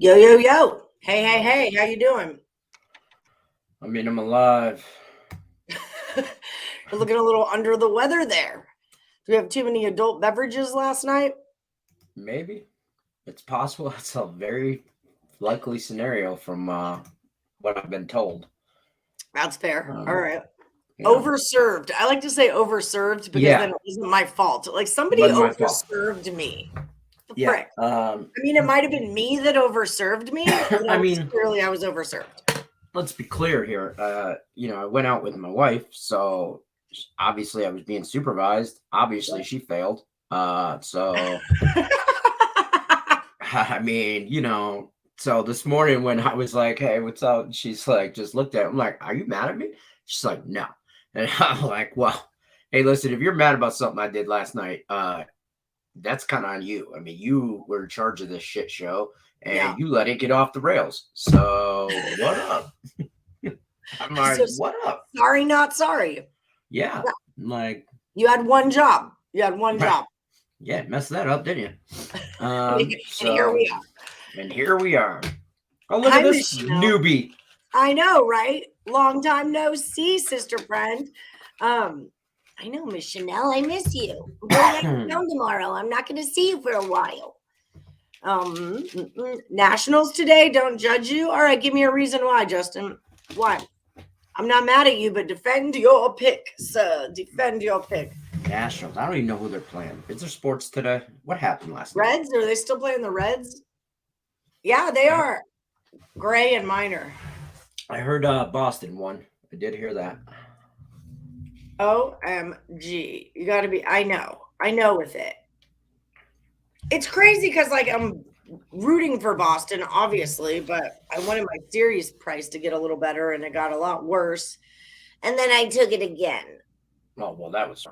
Yo, yo, yo. Hey, hey, hey. How you doing? I mean, I'm alive. You're looking a little under the weather there. Do we have too many adult beverages last night? Maybe. It's possible. It's a very likely scenario from what I've been told. That's fair. All Um, right. yeah. Overserved. I like to say overserved because then Yeah. it wasn't my fault. Like somebody Wasn't my fault. overserved me. The Yeah. frick. I mean, it might have been me that overserved me. I mean, Clearly I was overserved. let's be clear here. I went out with my wife, so obviously I was being supervised. Obviously she failed. So I mean, so this morning when I was like, "Hey, what's up?" She's like, just looked at it. I'm like, "Are you mad at me?" She's like, "No." And I'm like, "Well, hey, listen, if you're mad about something I did last night, that's kind of on you. I mean, you were in charge of this shit show Yeah. and you let it get off the rails. So what up?" I'm like, So "What up?" sorry, not sorry. Yeah. I'm like, You had one job. You had one right. job. Yeah, messed that up, didn't you? And here we are. And here we are. Oh, look Hi, at this Michelle. newbie. I know, right? Long time no see, sister friend. I know, Miss Chanel. I miss you. I'm going out of town tomorrow. I'm not going to see you for a while. Nationals today. Don't judge you. All right, give me a reason why, Justin. Why? I'm not mad at you, but defend your pick, sir. Defend your pick. Nationals. I don't even know who they're playing. Is there sports today? What happened last night? Reds? Are they still playing the Reds? Yeah, they are. Gray and Minor. I heard Boston won. I did hear that. OMG. You got to be. I know with it. It's crazy because, like, I'm rooting for Boston, obviously, but I wanted my series price to get a little better, and it got a lot worse. And then I took it again. Oh, well, that was.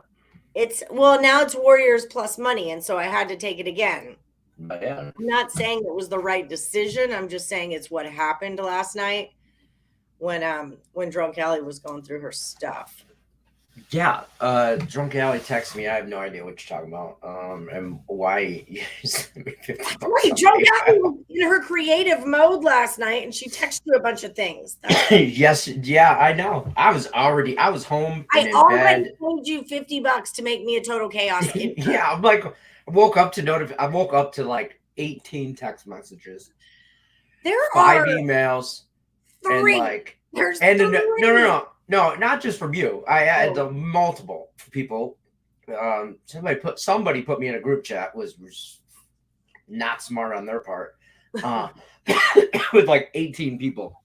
Now it's Warriors plus money, and so I had to take it again. But yeah. I'm not saying it was the right decision. I'm just saying it's what happened last night when Drunk Allie was going through her stuff. Yeah, Drunk Alley texted me. I have no idea what you're talking about. And why you sent me $50. Right, Drunk Alley was in her creative mode last night, and she texted you a bunch of things. Yes, yeah, I know. I was home. I already paid you $50 to make me a total chaos. Yeah, I'm like, I woke up to like 18 text messages. There 5 are emails. 3. And like, There's and 3. No, not just from you. I had multiple people. Somebody put me in a group chat was not smart on their part. With like 18 people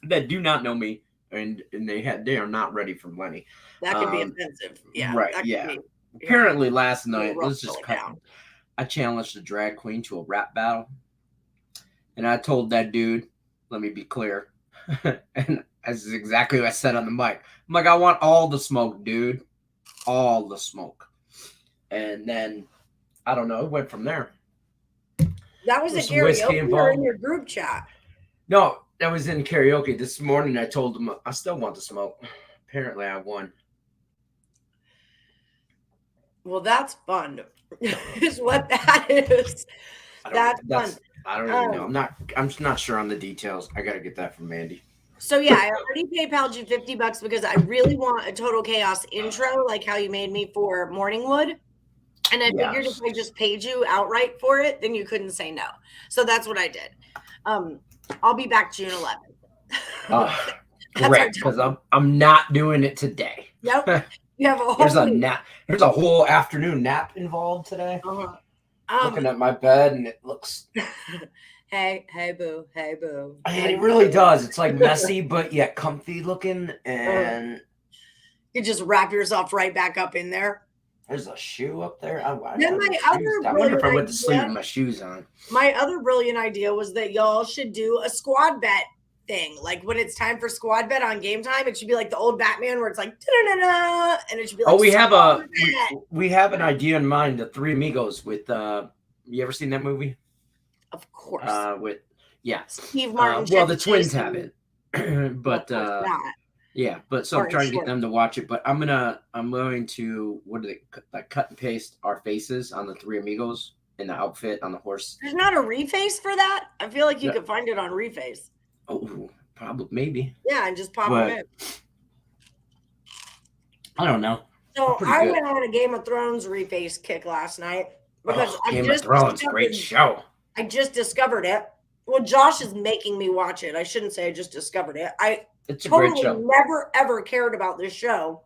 that do not know me, and they are not ready for Lenny. That could be offensive. Yeah. Right. Yeah. Apparently last night, let's just cut down. I challenged a drag queen to a rap battle. And I told that dude, let me be clear. And this is exactly what I said on the mic. I'm like, I want all the smoke, dude. All the smoke. And then, I don't know, it went from there. That was a karaoke or in your group chat? No, that was in karaoke. This morning I told him I still want the smoke. Apparently I won. Well, that's fun. Is what that is. That's fun. I don't even know. I'm not sure on the details. I gotta get that from Mandy. So yeah, I already PayPal'd you $50 because I really want a Total Chaos intro, like how you made me for Morningwood. And I figured if I just paid you outright for it, then you couldn't say no. So that's what I did. I'll be back June 11th. Correct, because I'm not doing it today. Nope. You have a whole There's a whole afternoon nap involved today. Looking at my bed and it looks hey boo. It really does. It's like messy but yet comfy looking, and you just wrap yourself right back up in there. There's a shoe up there. I wonder if I went to sleep with my shoes on. My other brilliant idea was that y'all should do a squad bet thing. Like when it's time for squad bet on Game Time, it should be like the old Batman where it's like da-da-da-da, and it should be like we have an idea in mind, the Three Amigos with you ever seen that movie? Of course. Steve Martin. The twins have it. But yeah, but so I'm trying to get them to watch it. But I'm going to cut and paste our faces on the Three Amigos in the outfit on the horse. There's not a reface for that? I feel like you could find it on reface. Oh, probably, maybe. Yeah, and just pop them in. I don't know. So I went on a Game of Thrones reface kick last night because Game of Thrones, great show. I just discovered it. Well, Josh is making me watch it. I shouldn't say I just discovered it. It's a great show. Never ever cared about this show,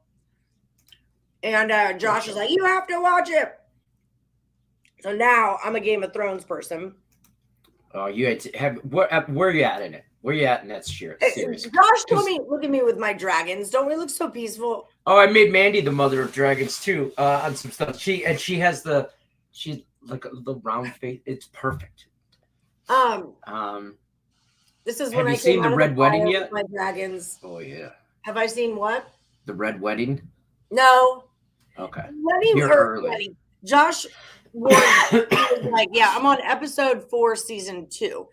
and Josh is like, "You have to watch it." So now I'm a Game of Thrones person. Oh, you had to have where are you at in it? Where are you at in that series? Josh told me, "Look at me with my dragons. Don't we look so peaceful?" Oh, I made Mandy the mother of dragons too on some stuff. She has she's like the round face. It's perfect. This is have when you seen the Red Wedding yet? My dragons. Oh yeah. Have I seen what? The Red Wedding. No. Okay. You're early. Josh was like, yeah, I'm on episode 4, season 2.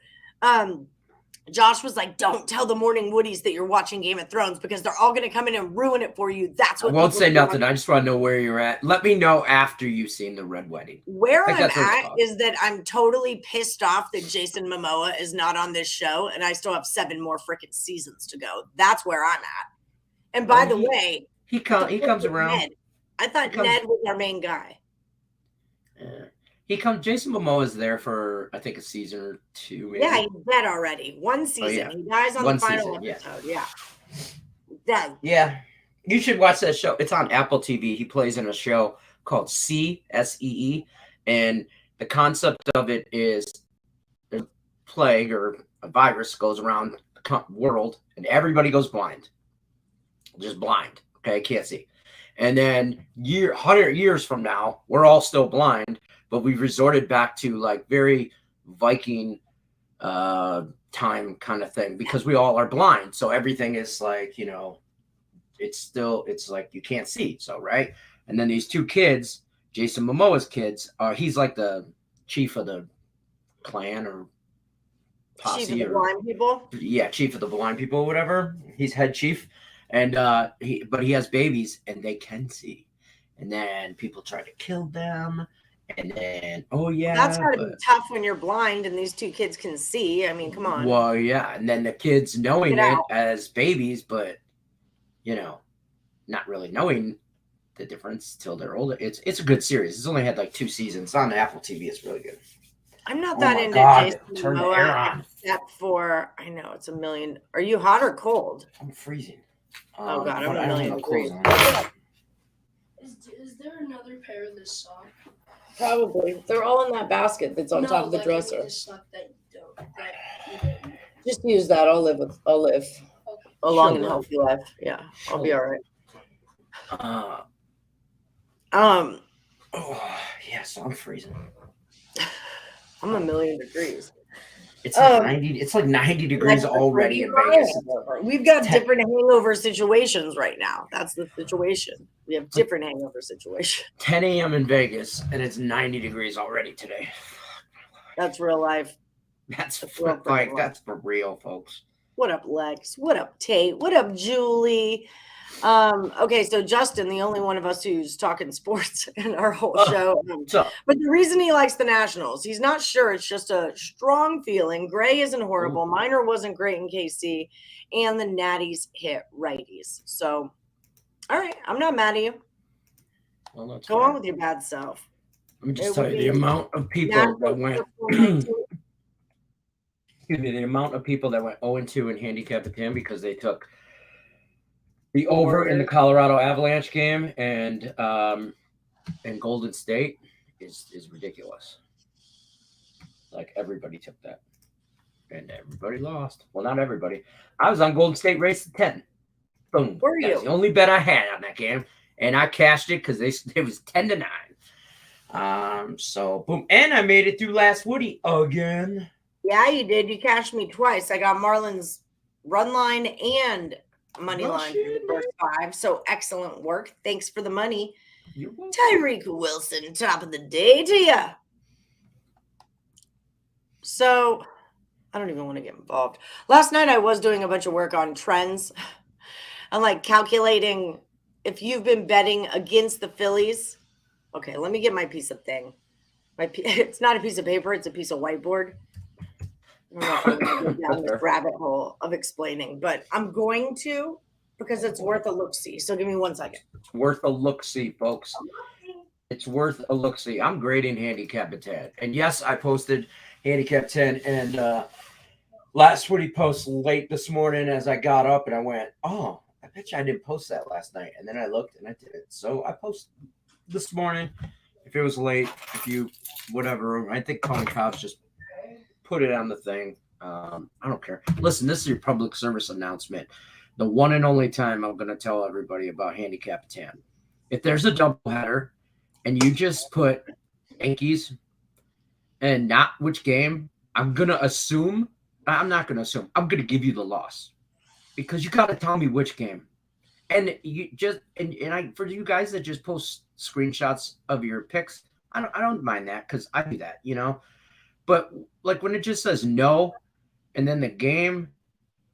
Josh was like, don't tell the morning Woodies that you're watching Game of Thrones because they're all going to come in and ruin it for you. That's what I won't say nothing. I just want to know where you're at. Let me know after you've seen the Red Wedding. Where I'm at is that I'm totally pissed off that Jason Momoa is not on this show, and I still have 7 more freaking seasons to go. That's where I'm at. And by the way, he comes around. Ned. I thought Ned was our main guy. Jason Momoa is there for I think a season or 2. Maybe. Yeah, he's dead already. 1 season. Oh, yeah. He dies on the final episode. Yeah. Dead. Yeah. You should watch that show. It's on Apple TV. He plays in a show called SEE, and the concept of it is a plague or a virus goes around the world, and everybody goes blind. Just blind. Okay, can't see. And then 100 years from now, we're all still blind, but we've resorted back to like very Viking time kind of thing because we all are blind. So everything is like, it's like you can't see. So, right. And then these 2 kids, Jason Momoa's kids, he's like the chief of the clan or posse. Chief of the blind people? Yeah, chief of the blind people or whatever. He's head chief. And but he has babies and they can see. And then people try to kill them. And then, that's gotta be tough when you're blind and these 2 kids can see. I mean, come on. Well, yeah. And then the kids knowing it as babies, but not really knowing the difference till they're older. It's a good series. It's only had like 2 seasons. It's on Apple TV. It's really good. I'm not that into Jason Turn the air on. Except for, I know it's a million. Are you hot or cold? I'm freezing. Oh God, I'm a million degrees. Is there another pair of this sock? Probably. They're all in that basket that's on top of the dresser. Just use that. I'll live a long and healthy life. Yeah, I'll be all right. So I'm freezing. I'm a million degrees. It's like 90. It's like 90 degrees already in Vegas. We've got different hangover situations right now. That's the situation. We have different hangover situations. 10 a.m. in Vegas, and it's 90 degrees already today. That's real life. That's for real, folks. What up, Lex? What up, Tate? What up, Julie? Okay, so Justin, the only one of us who's talking sports in our whole show. But the reason he likes the Nationals, he's not sure. It's just a strong feeling. Gray isn't horrible. Minor wasn't great in KC. And the Natties hit righties. So, all right, I'm not mad at you. Well, Go on with your bad self. Let me just tell you the amount of people that went. The amount of people that went 0-2 in handicap at him because they took the over in the Colorado Avalanche game and Golden State is ridiculous. Like everybody took that, and everybody lost. Well, not everybody. I was on Golden State race to 10. Boom. Were you? That's the only bet I had on that game, and I cashed it because it was 10-9. So boom, and I made it through last Woody again. Yeah, you did. You cashed me twice. I got Marlins run line and money line for the first 5. So excellent work. Thanks for the money. Tyreek Wilson, top of the day to you. So I don't even want to get involved. Last night I was doing a bunch of work on trends. I'm like calculating if you've been betting against the Phillies. Okay, let me get my piece of thing. It's not a piece of paper, it's a piece of whiteboard. I don't know if I'm going to go down this rabbit hole of explaining, but I'm going to because it's worth a look-see. So give me 1 second. It's worth a look-see, folks. It's worth a look-see. I'm grading Handicapper 10. And yes, I posted Handicap 10. And last Woody post late this morning as I got up and I went, oh, I bet you I didn't post that last night. And then I looked and I did it. So I posted this morning. If it was late, if you, whatever, I think Tony Cobbs just put it on the thing. I don't care. Listen, this is your public service announcement. The one and only time I'm going to tell everybody about Handicap 10. If there's a doubleheader and you just put Yankees and not which game, I'm not going to assume. I'm going to give you the loss because you got to tell me which game. And you just, for you guys that just post screenshots of your picks, I don't mind that because I do that, But like when it just says no, and then the game,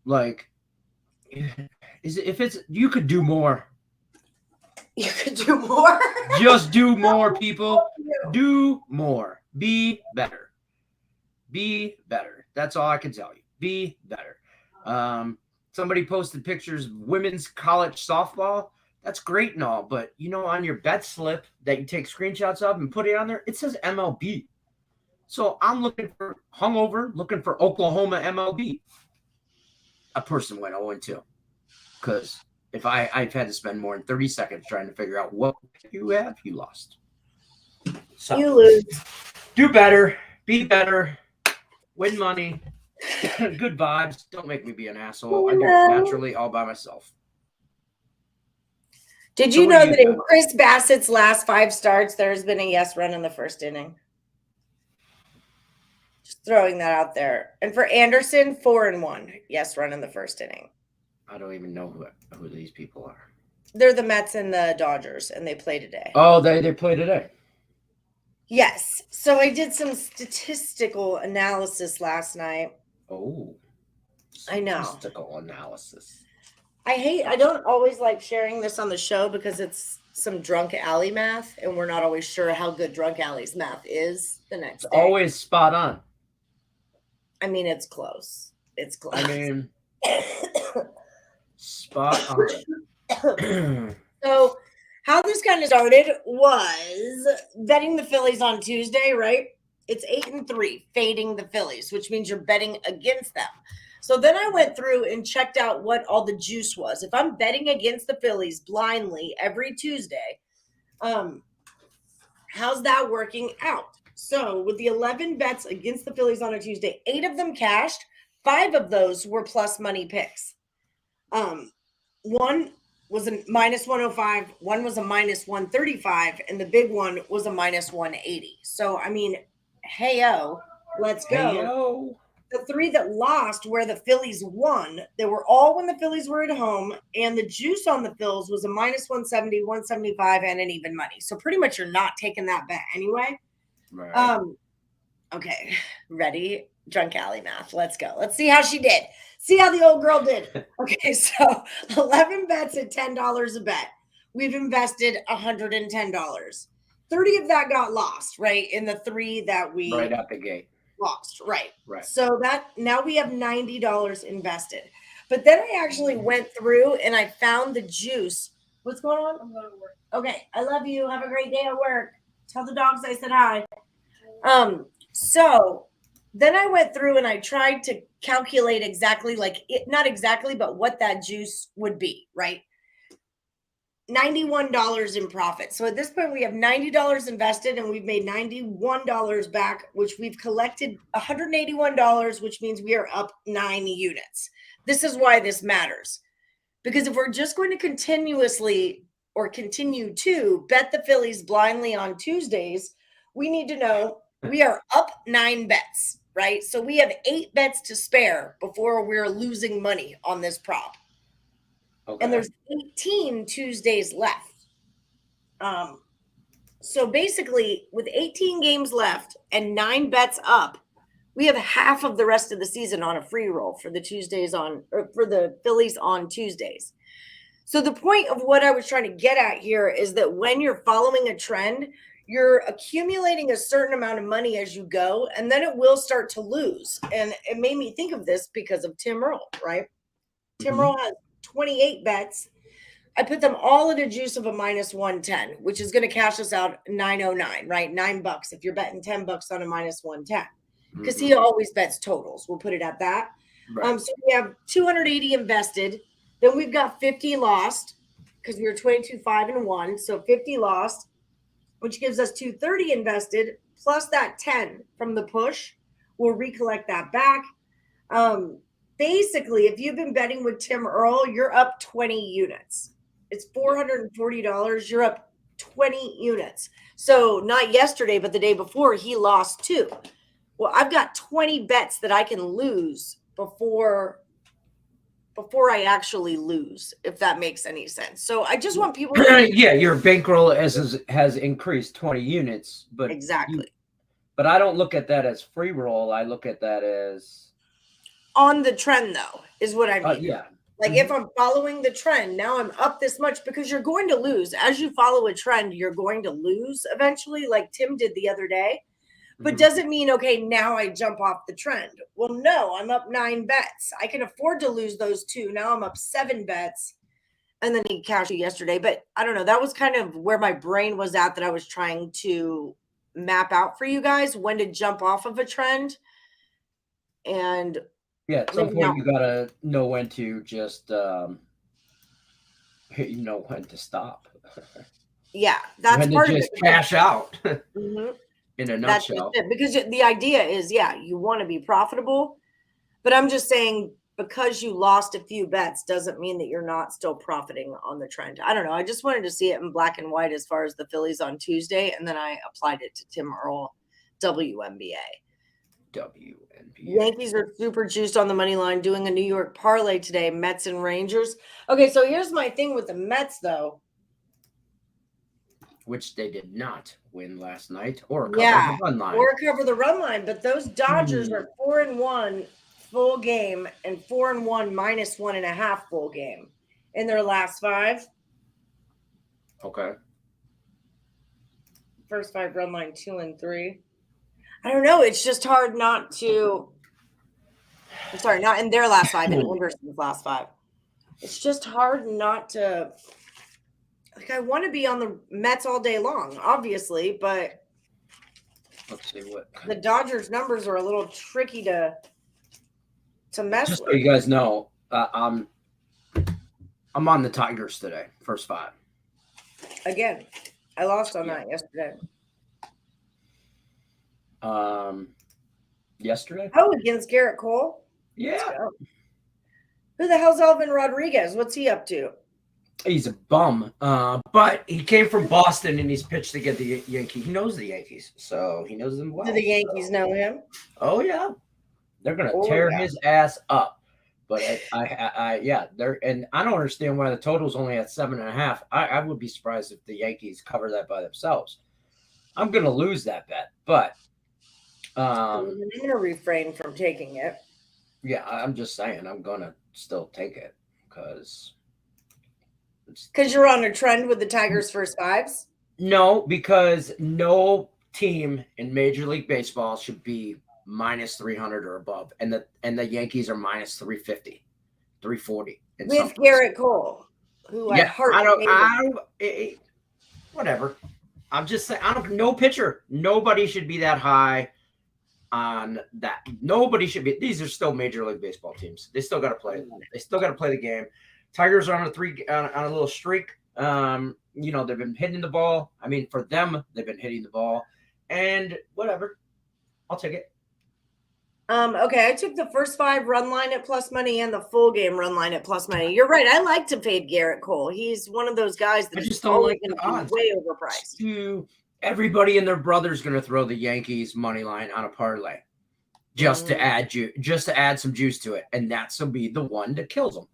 like, if it's you could do more. You could do more. Just do more, people. Do more. Be better. Be better. That's all I can tell you. Be better. Somebody posted pictures of women's college softball. That's great and all, but on your bet slip that you take screenshots of and put it on there, it says MLB. So I'm looking for Oklahoma MLB. A person went 0-2 because if I've had to spend more than 30 seconds trying to figure out what you have, you lost. So you lose. Do better. Be better. Win money. Good vibes. Don't make me be an asshole. I do it naturally all by myself. Did you know that in Chris Bassett's last 5 starts, there's been a yes run in the first inning? Just throwing that out there. And for Anderson, 4-1, yes run in the first inning. I don't even know who these people are. They're the Mets and the Dodgers, and they play today. Oh, they play today. Yes. So I did some statistical analysis last night. Oh. I know. Statistical analysis. I don't always like sharing this on the show because it's some drunk alley math, and we're not always sure how good drunk alley's math is the next day. Always spot on. I mean, it's close. It's close. I mean, spot on. So how this kind of started was betting the Phillies on Tuesday, right? It's 8-3, fading the Phillies, which means you're betting against them. So then I went through and checked out what all the juice was. If I'm betting against the Phillies blindly every Tuesday, how's that working out? So with the 11 bets against the Phillies on a Tuesday, 8 of them cashed. 5 of those were plus money picks. One was a minus 105, one was a minus 135, and the big one was a minus 180. So, I mean, hey-o, let's go. Hey-o. The 3 that lost where the Phillies won, they were all when the Phillies were at home, and the juice on the Phils was a minus 170, 175, and an even money. So pretty much you're not taking that bet anyway. Right. Okay, ready? Drunk alley math. Let's go. Let's see how she did. See how the old girl did. Okay, so 11 bets at $10 a bet. We've invested $110. 30 of that got lost, right? In the 3 that we right out the gate. Lost, right. So that now we have $90 invested. But then I actually went through and I found the juice. What's going on? I'm going to work. Okay, I love you. Have a great day at work. Tell the dogs I said hi. So then I went through and I tried to calculate exactly not exactly, but what that juice would be, right? $91 in profit. So at this point, we have $90 invested and we've made $91 back, which we've collected $181, which means we are up 9 units. This is why this matters. Because if we're just going to continue to bet the Phillies blindly on Tuesdays, we need to know we are up 9 bets, right? So we have 8 bets to spare before we're losing money on this prop. Okay. And there's 18 Tuesdays left. So basically, with 18 games left and 9 bets up, we have half of the rest of the season on a free roll for the Phillies on Tuesdays. So the point of what I was trying to get at here is that when you're following a trend, you're accumulating a certain amount of money as you go, and then it will start to lose. And it made me think of this because of Tim Earl, right? Tim Earl has 28 bets. I put them all at a juice of a -110, which is going to cash us out 909, right? $9 if you're betting $10 on a -110, because he always bets totals. We'll put it at that. Right. So we have 280 invested. Then we've got 50 lost because we were 22, 5, and 1. So 50 lost, which gives us 230 invested plus that 10 from the push. We'll recollect that back. Basically, if you've been betting with Tim Earl, you're up 20 units. It's $440. You're up 20 units. So not yesterday, but the day before, he lost 2. Well, I've got 20 bets that I can lose before I actually lose, if that makes any sense. So I just want people to yeah, your bankroll has increased 20 units, but exactly. But I don't look at that as free roll. I look at that as on the trend, though, is what I mean. Yeah. Like if I'm following the trend, now I'm up this much, because you're going to lose. As you follow a trend, you're going to lose eventually, like Tim did the other day. But doesn't mean, okay, now I jump off the trend. Well, no, I'm up 9 bets. I can afford to lose those 2. Now I'm up 7 bets. And then he cashed you yesterday. But I don't know. That was kind of where my brain was at, that I was trying to map out for you guys when to jump off of a trend. And yeah, at some point you got to know when to just, when to stop. Yeah, that's when part to of just it. Cash out. In a nutshell. That's it. Because the idea is, yeah, you want to be profitable, but I'm just saying, because you lost a few bets doesn't mean that you're not still profiting on the trend. I don't know. I just wanted to see it in black and white as far as the Phillies on Tuesday, and then I applied it to Tim Earl, WNBA. Yankees are super juiced on the money line, doing a New York parlay today, Mets and Rangers. Okay, so here's my thing with the Mets, though. Which they did not win last night, or cover the run line. Or cover the run line. But those Dodgers are 4-1 full game and 4-1 -1.5 full game in their last 5. Okay. First 5 run line 2 and 3. I don't know. It's just hard not to. I'm sorry, not in their last 5, in Anderson's last 5. It's just hard not to. Like, I want to be on the Mets all day long, obviously, but let's see what the Dodgers numbers are a little tricky to mess just with. So you guys know, I'm on the Tigers today, first 5. Again, I lost on that yesterday. Yesterday? Oh, against Garrett Cole? Yeah. Who the hell's Elvin Rodriguez? What's he up to? He's a bum, but he came from Boston and he's pitched against the Yankees. He knows the Yankees, so he knows them well. Do the Yankees know him? Oh yeah, they're gonna tear his ass up. But they're, and I don't understand why the total's only at 7.5. I would be surprised if the Yankees cover that by themselves. I'm gonna lose that bet, but I'm gonna refrain from taking it. Yeah, I'm just saying I'm gonna still take it because you're on a trend with the Tigers' first 5s? No, because no team in Major League Baseball should be -300 or above, and the Yankees are -350, 340. With Garrett Cole, who I don't. Whatever. I'm just saying. No pitcher. Nobody should be that high on that. Nobody should be. These are still Major League Baseball teams. They still got to play. They still got to play the game. Tigers are on a little streak. They've been hitting the ball. I mean, for them, they've been hitting the ball, and whatever. I'll take it. Okay, I took the first 5 run line at plus money and the full game run line at plus money. You're right. I like to fade Garrett Cole. He's one of those guys that I just don't like the odds. Way overpriced. Everybody and their brother's going to throw the Yankees money line on a parlay just to add some juice to it, and that's will be the one that kills them.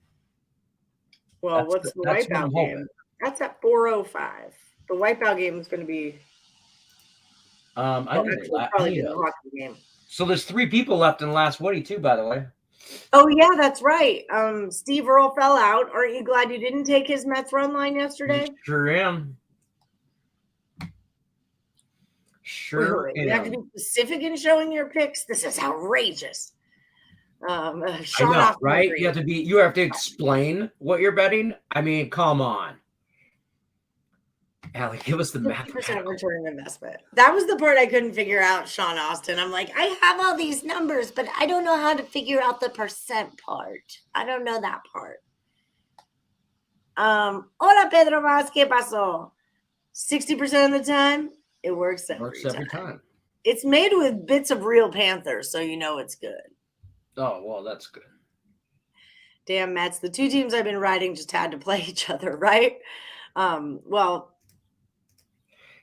Well, what's the wipeout game? That's at 4:05. The wipeout game is going to be. Probably the hockey game. So there's 3 people left in the last Woody too, by the way. Oh yeah, that's right. Steve Earle fell out. Aren't you glad you didn't take his Mets run line yesterday? Sure am. sure You have to be specific in showing your picks. This is outrageous. I know, right? You have to explain what you're betting. I mean, come on. Allie, give us the math. 50% return on investment. That was the part I couldn't figure out, Sean Austin. I'm like, I have all these numbers, but I don't know how to figure out the percent part. I don't know that part. Hola, Pedro Vaz, ¿qué pasó? 60% of the time, it works every time. It's made with bits of real Panthers, so you know it's good. Oh, well, that's good. Damn, Mets. The two teams I've been riding just had to play each other, right? Well,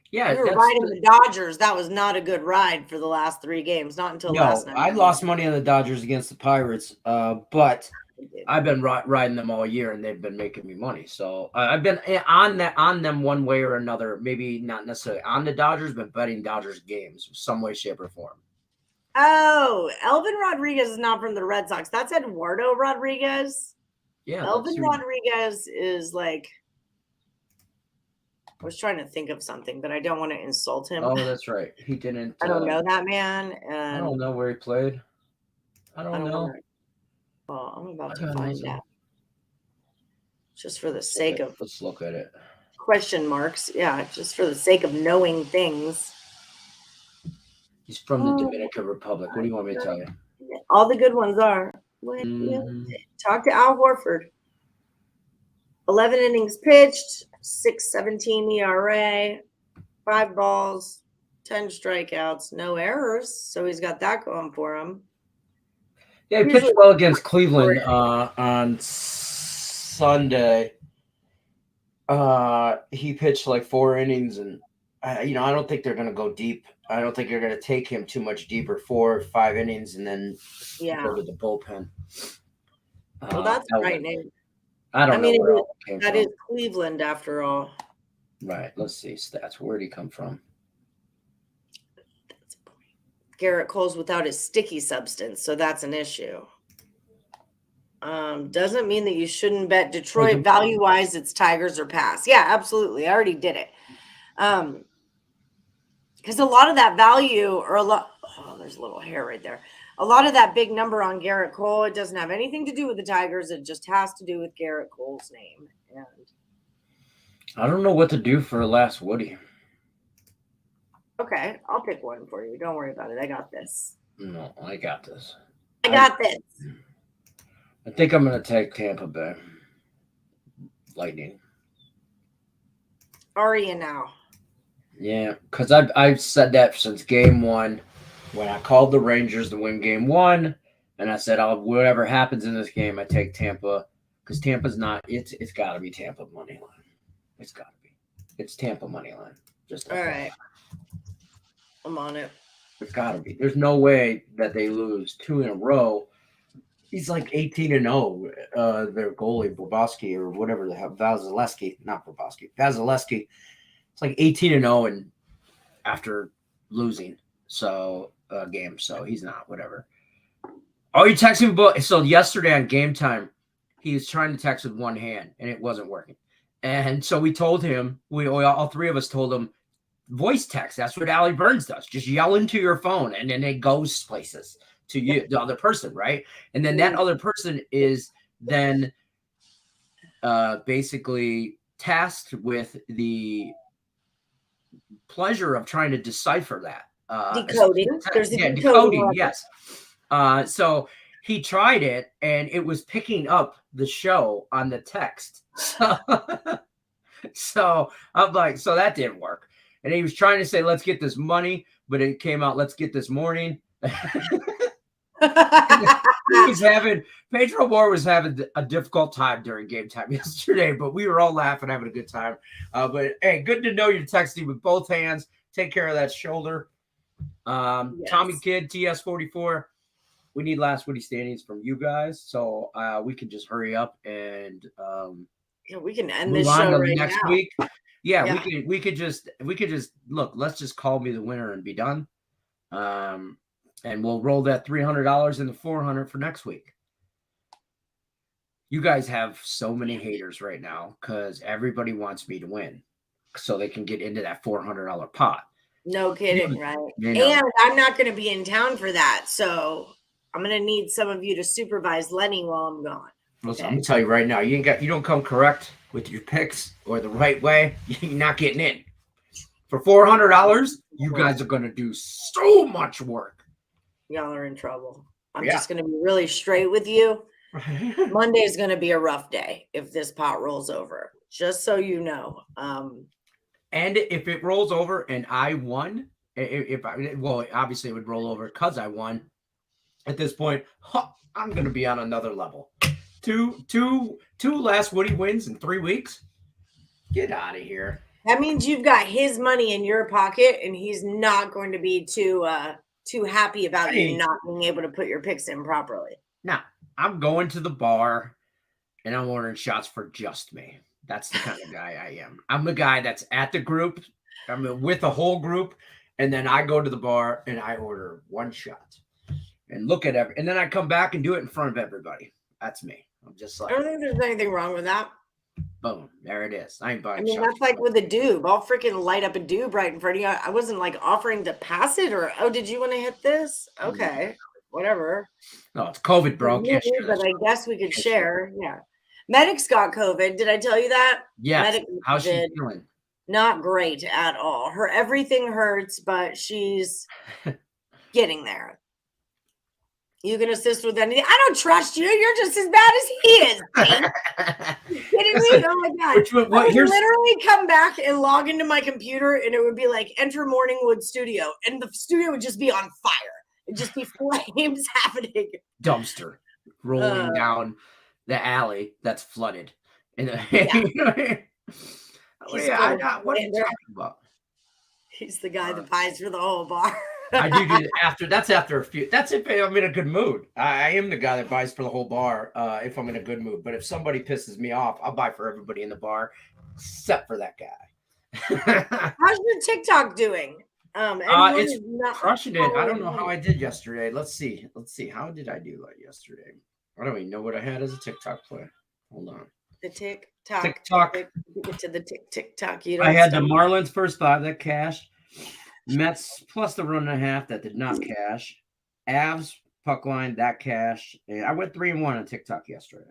yeah, we were riding the Dodgers. That was not a good ride for the last 3 games. Not until last night. I lost money on the Dodgers against the Pirates, but I've been riding them all year, and they've been making me money. So I've been on them one way or another. Maybe not necessarily on the Dodgers, but betting Dodgers games, some way, shape, or form. Oh, Elvin Rodriguez is not from the Red Sox. That's Eduardo Rodriguez. Yeah, Elvin Rodriguez is like. I was trying to think of something, but I don't want to insult him. Oh, that's right. He didn't. I don't know that man. And I don't know where he played. I don't know. Well, I'm about to find out. Just for the sake of. Let's look at it. Question marks. Yeah, just for the sake of knowing things. He's from the Dominican Republic. What do you want me to tell you? All the good ones are. Talk to Al Horford. 11 innings pitched, 6.17 ERA, 5 balls, 10 strikeouts, no errors. So he's got that going for him. Yeah, he pitched well against Cleveland on Sunday. He pitched like 4 innings, and I don't think they're going to go deep. I don't think they're going to take him too much deeper, 4 or 5 innings, and then go to the bullpen. Well, that's frightening. I don't know where it came from. That is Cleveland, after all. Right. Let's see stats. Where did he come from? That's a point. Garrett Cole's without his sticky substance, so that's an issue. Doesn't mean that you shouldn't bet Detroit. Value-wise, it's Tigers or pass. Yeah, absolutely. I already did it. Because a lot of that value, there's a little hair right there. A lot of that big number on Garrett Cole, it doesn't have anything to do with the Tigers. It just has to do with Garrett Cole's name. And I don't know what to do for last Woody. Okay, I'll pick one for you. Don't worry about it. I got this. No, I got this. I got this. I think I'm going to take Tampa Bay Lightning. Are you now? Yeah, because I've said that since game 1. When I called the Rangers to win game 1, and I said, whatever happens in this game, I take Tampa, because Tampa's not. It's got to be Tampa money line. It's got to be. It's Tampa money line. Just all right. I'm on it. It's got to be. There's no way that they lose 2 in a row. He's like 18-0. Their goalie Bobrovsky or whatever the hell, Vasilevsky, not Bobrovsky, Vasilevsky. It's like 18-0 and after losing game, so he's not, whatever. Oh, you texting me? So yesterday on Game Time, he was trying to text with one hand and it wasn't working. And so we told him, all 3 of us told him, voice text. That's what Allie Burns does. Just yell into your phone and then it goes places to you, the other person, right? And then that other person is then basically tasked with the pleasure of trying to decipher that. Decoding. There's decoding. Yes. So he tried it, and it was picking up the show on the text. So I'm like, so that didn't work. And he was trying to say, "Let's get this money," but it came out, "Let's get this morning." Pedro Moore was having a difficult time during Game Time yesterday, but we were all laughing, having a good time. But hey, good to know you're texting with both hands. Take care of that shoulder. Yes. Tommy Kidd, TS44. We need last Woody standings from you guys, so we can just hurry up and we can end this show right next now. week. Yeah, we could just look. Let's just call me the winner and be done. And we'll roll that $300 into $400 for next week. You guys have so many haters right now because everybody wants me to win so they can get into that $400 pot. No kidding, right? You know. And I'm not going to be in town for that, so I'm going to need some of you to supervise Lenny while I'm gone. Listen, I'm gonna tell you right now, you don't come correct with your picks or the right way, you're not getting in. For $400, you guys are gonna do so much work. Y'all are in trouble. I'm just gonna be really straight with you. Monday is gonna be a rough day if this pot rolls over. Just so you know. And if it rolls over and I won, obviously it would roll over because I won. At this point, I'm gonna be on another level. Two last Woody wins in 3 weeks. Get out of here. That means you've got his money in your pocket, and he's not going to be too happy about you not being able to put your picks in properly. Now, I'm going to the bar, and I'm ordering shots for just me. That's the kind of guy I am. I'm the guy that's at the group. I'm with a whole group, and then I go to the bar, and I order one shot. And look at and then I come back and do it in front of everybody. That's me. I'm just like, I don't think there's anything wrong with that. Boom, there it is. I ain't buying. I mean, that's like with a doob. I'll freaking light up a doob right in front of you. I wasn't like offering to pass it or, oh, did you want to hit this? Okay, whatever. No, it's COVID, bro. But I guess we could share. Yeah. Medic's got COVID. Did I tell you that? Yes. How's she feeling? Not great at all. Her everything hurts, but she's getting there. You can assist with anything. I don't trust you. You're just as bad as he is. You kidding me? Oh my god! I would literally come back and log into my computer, and it would be like enter Morningwood Studio, and the studio would just be on fire. It'd just be flames happening. Dumpster rolling down the alley that's flooded. And what are you talking about? He's the guy that buys for the whole bar. I do after a few. That's if I'm in a good mood. I am the guy that buys for the whole bar if I'm in a good mood. But if somebody pisses me off, I'll buy for everybody in the bar, except for that guy. How's your TikTok doing? It's crushing it. I don't know how I did yesterday. Let's see. How did I do yesterday? I don't even know what I had as a TikTok play. Hold on. The TikTok. Get to the TikTok. I had the Marlins first 5 that cashed. Mets plus the 1.5 that did not cash. Avs puck line that cash. And I went 3-1 on TikTok yesterday.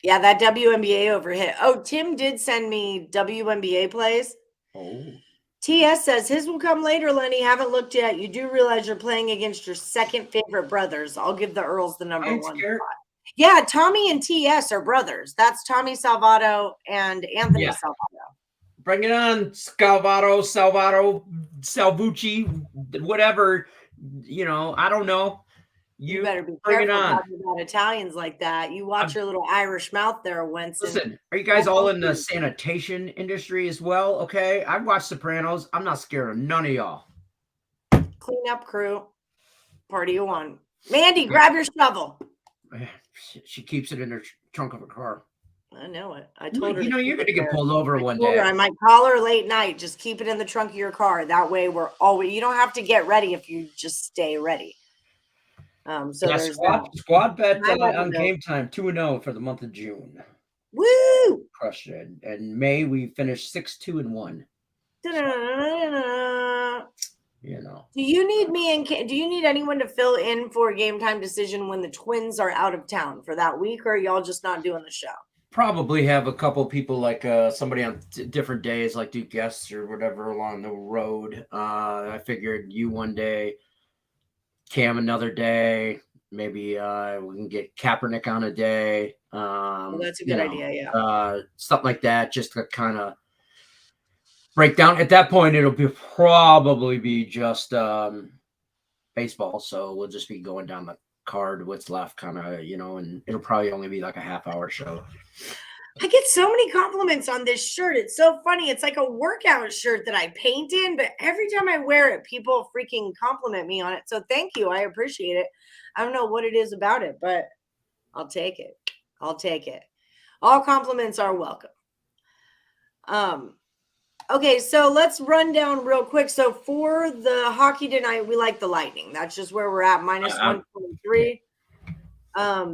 Yeah, that WNBA overhit. Oh, Tim did send me WNBA plays. Oh. TS says his will come later, Lenny. Haven't looked yet. You do realize you're playing against your second favorite brothers. I'll give the Earls the number 1 spot. Yeah, Tommy and TS are brothers. That's Tommy Salvato and Anthony Salvato. Bring it on, Salvato, Salvucci, whatever. I don't know. You better be careful talking about Italians like that. You watch your little Irish mouth there, Winston. Listen, are you guys all in the sanitation industry as well? Okay, I've watched Sopranos. I'm not scared of none of y'all. Clean up crew. Party of one. Mandy, grab your shovel. She keeps it in her trunk of her car. I know it. I told her. You're going to get pulled over one day. I might call her late night. Just keep it in the trunk of your car. That way, you don't have to get ready if you just stay ready. So there's squad bet on Game Time 2-0 for the month of June. Woo! Crushed it. And May we finished 6-2-1. Do you need me and do you need anyone to fill in for Game Time Decision when the Twins are out of town for that week, or are y'all just not doing the show? Probably have a couple people like somebody on different days, like do guests or whatever along the road. I figured you one day, Cam another day. Maybe we can get Kaepernick on a day. That's a good idea, yeah. Something like that, just to kind of break down. At that point, it'll probably be just baseball. So we'll just be going down the card, what's left, kind of, and it'll probably only be like a half-hour show. I get so many compliments on this shirt. It's so funny. It's like a workout shirt that I paint in, but every time I wear it, people freaking compliment me on it. So thank you. I appreciate it. I don't know what it is about it, but I'll take it. All compliments are welcome. Okay, so let's run down real quick. So for the hockey tonight, we like the Lightning. That's just where we're at, -123.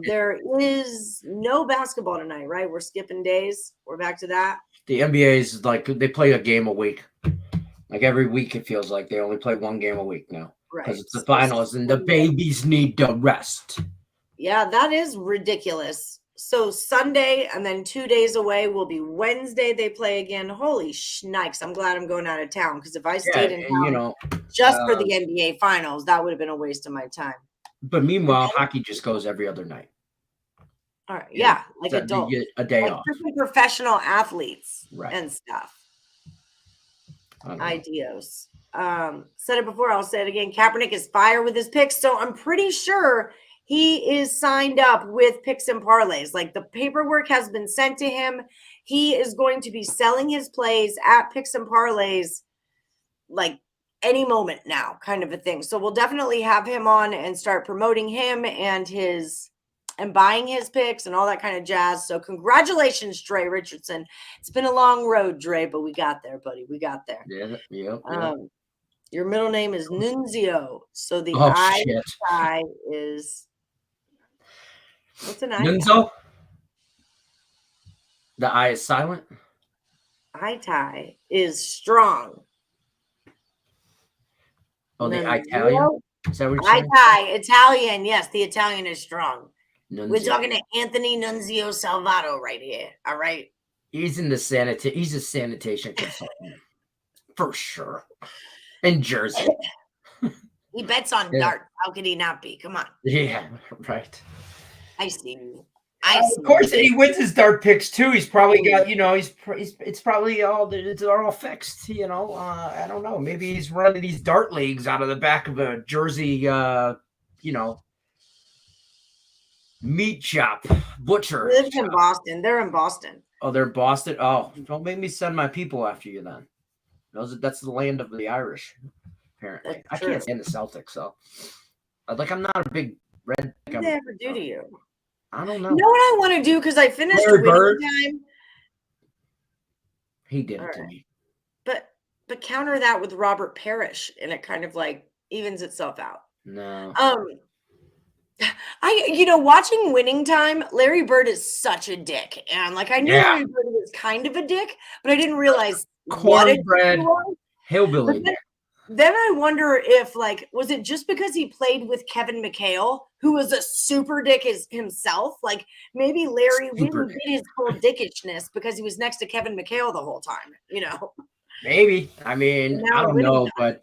There is no basketball tonight, right? We're skipping days. We're back to that. The NBA is like they play a game a week. Like every week, it feels like they only play one game a week now because Right. it's the finals and the babies need to rest. Yeah, that is ridiculous. So Sunday and then 2 days away will be Wednesday. They play again. Holy shnikes. I'm glad I'm going out of town because if I stayed in town just for the NBA finals, that would have been a waste of my time. But meanwhile, hockey just goes every other night. All right. Yeah. Like adults. A day off. Professional athletes and stuff. Ideos. Said it before, I'll say it again. Kaepernick is fire with his picks. So I'm pretty sure he is signed up with Picks and Parlays. Like the paperwork has been sent to him. He is going to be selling his plays at Picks and Parlays like any moment now, kind of a thing. So we'll definitely have him on and start promoting him and buying his picks and all that kind of jazz. So congratulations, Dre Richardson. It's been a long road, Dre, but we got there, buddy. We got there. Yeah. Your middle name is Nunzio. So the I is what's an I? Nunzo? The I is silent. I is strong. Oh, the Italian? Is that what you're saying? Italian. Yes, the Italian is strong. Nunzio. We're talking to Anthony Nunzio Salvato right here. All right. He's in the he's a sanitation consultant. For sure. In Jersey. He bets on darts. How could he not be? Come on. Yeah, right. I see you. Of course, he wins his dart picks too. He's probably got, it's probably all fixed. I don't know. Maybe he's running these dart leagues out of the back of a Jersey, meat shop butcher. He lives in Boston. They're in Boston. Oh, they're Boston. Oh, don't make me send my people after you then. That's the land of the Irish. Apparently, I can't stand the Celtics. So, I'm not a big red. What did they ever do to you? I don't know. You know what I want to do because I finished Winning Time. He did it to me. But counter that with Robert Parrish, and it kind of like evens itself out. No. Watching Winning Time, Larry Bird is such a dick, and like I knew Larry Bird was kind of a dick, but I didn't realize cornbread hillbilly. Then I wonder if, was it just because he played with Kevin McHale, who was a super dick himself? Like, maybe Larry wouldn't get his whole dickishness because he was next to Kevin McHale the whole time, Maybe. I mean, I don't know, but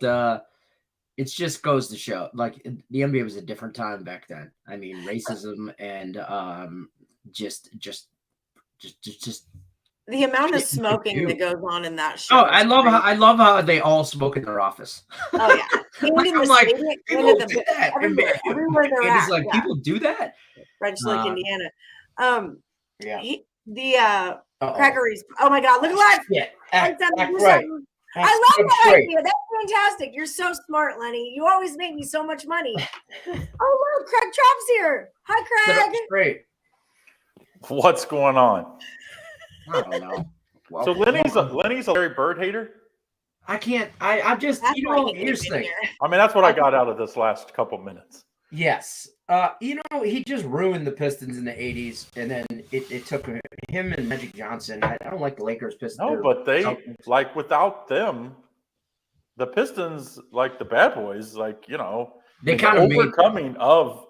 it just goes to show, like, the NBA was a different time back then. I mean, racism and just the amount of smoking that goes on in that show. Oh, I love how they all smoke in their office. Oh yeah, I'm like, people do that everywhere they're at. It's like people do that. French Lick, Indiana. Crackeries. Oh my God, look at that! Yeah, I love that idea. That's fantastic. You're so smart, Lenny. You always make me so much money. Oh look, Craig Trapp's here. Hi, Craig. Great. What's going on? I don't know. Well, so Lenny's a Larry Bird hater? I can't. I just, here's the thing. I mean, that's what I got out of this last couple minutes. Yes. He just ruined the Pistons in the 80s, and then it took him and Magic Johnson. I don't like the Lakers Pistons. No, but they, without them, the Pistons, like the bad boys, they kind of overcoming of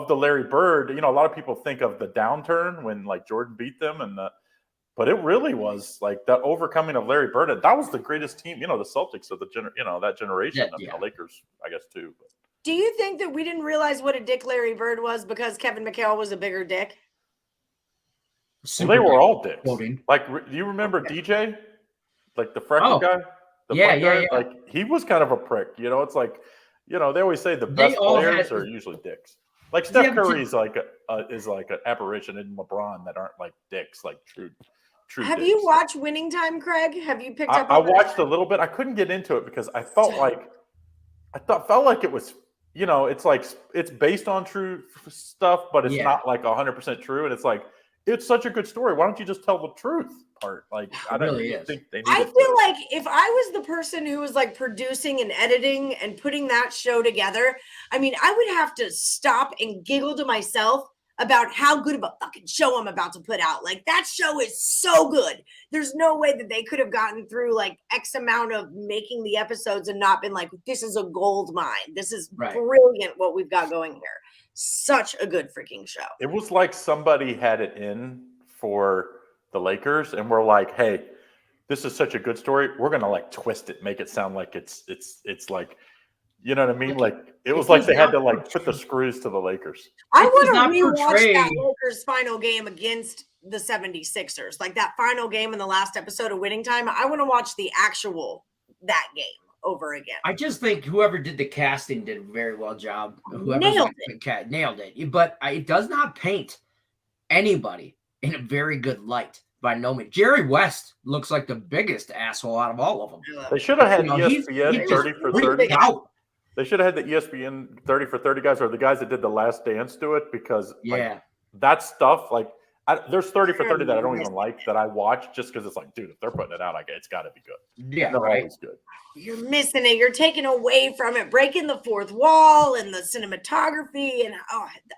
the Larry Bird. A lot of people think of the downturn when, Jordan beat them but it really was that overcoming of Larry Bird. That was the greatest team, the Celtics of that generation. The Lakers, I guess, too. But. Do you think that we didn't realize what a dick Larry Bird was because Kevin McHale was a bigger dick? Well, they were all dicks. Do you remember DJ? The freckle guy? Yeah. He was kind of a prick. It's they always say the best players are usually dicks. Steph Curry is an apparition in LeBron that aren't dicks, true. Have you watched Winning Time, Craig? Have you picked up? I watched a little bit. I couldn't get into it because I felt like it was, it's based on true stuff, but it's not 100% true. And it's such a good story. Why don't you just tell the truth part? I don't think they need. I feel like if I was the person who was producing and editing and putting that show together, I mean, I would have to stop and giggle to myself about how good of a fucking show I'm about to put out. Like, that show is so good. There's no way that they could have gotten through like X amount of making the episodes and not been like, this is a gold mine. This is brilliant what we've got going here. Such a good freaking show. It was like somebody had it in for the Lakers and we're like, hey, this is such a good story. We're going to like twist it, make it sound like it's like, you know what I mean? Like it was like they had to like put the screws to the Lakers. I want to rewatch that Lakers final game against the 76ers. Like that final game in the last episode of Winning Time. I want to watch that game over again. I just think whoever did the casting did a very well job. Nailed it. But it does not paint anybody in a very good light. By no means. Jerry West looks like the biggest asshole out of all of them. They should have had ESPN 30 for 30. They should have had the ESPN 30 for 30 guys or the guys that did the Last Dance do it because like, that stuff, like there's 30 for 30 that I don't even like that I watch just because it's like, dude, if they're putting it out, it's got to be good. Yeah, they're always good. You're missing it. You're taking away from it, breaking the fourth wall and the cinematography. And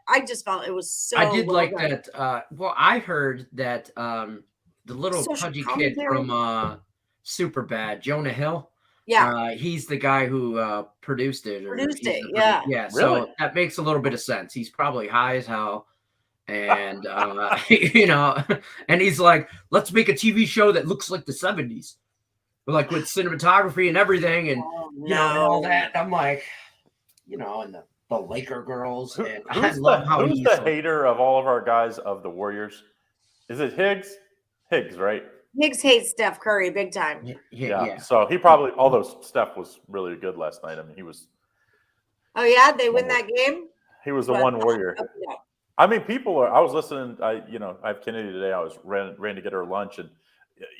I just felt it was so. I did like that. Well, I heard that the little pudgy kid from Superbad, Jonah Hill. Yeah, he's the guy who produced it. Yeah. Yeah. Really? So that makes a little bit of sense. He's probably high as hell. And, you know, and he's like, let's make a TV show that looks like the 70s. Like with cinematography and everything. And, you know, all that. I'm like, you know, and the Laker girls. And I love how who's the hater of all of our guys of the Warriors? Is it Higgs? Higgs, right? Higgs hates Steph Curry big time. Yeah. So he probably, although Steph was really good last night. I mean, he was. Oh, yeah? They win that game? He was the one Warrior. Okay. I mean, I was listening. I have Kennedy today. I was ran to get her lunch, and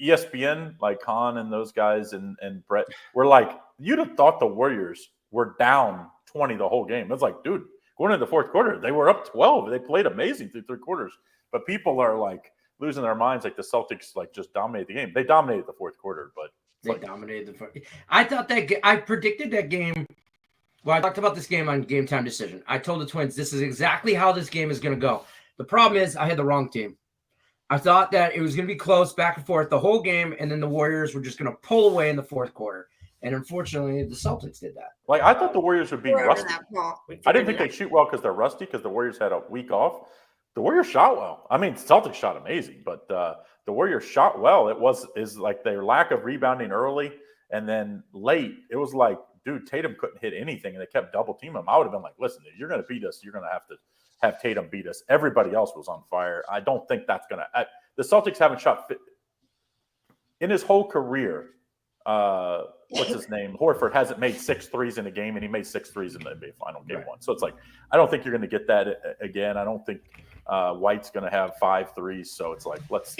ESPN, like Khan and those guys and Brett were like, you'd have thought the Warriors were down 20 the whole game. It's like, dude, going into the fourth quarter, they were up 12. They played amazing through 3 quarters. But people are like losing their minds, like the Celtics like just dominated the game. They dominated the fourth quarter, but dominated the fourth. I thought I predicted that game. Well, I talked about this game on Game Time Decision. I told the Twins this is exactly how this game is going to go. The problem is I had the wrong team. I thought that it was going to be close back and forth the whole game, and then the Warriors were just going to pull away in the fourth quarter. And unfortunately, the Celtics did that. Like I thought the Warriors would be rusty. I didn't think they'd shoot well because they're rusty because the Warriors had a week off. The Warriors shot well. I mean, Celtics shot amazing, but the Warriors shot well. Is like their lack of rebounding early and then late. It was like, dude, Tatum couldn't hit anything, and they kept double teaming him. I would have been like, listen, if you're going to beat us, you're going to have Tatum beat us. Everybody else was on fire. I don't think that's going to – the Celtics haven't shot – in his whole career, what's his name? Horford hasn't made 6 threes in a game, and he made 6 threes in the NBA final game 1. So it's like, I don't think you're going to get that again. I don't think White's going to have 5 threes. So it's like, let's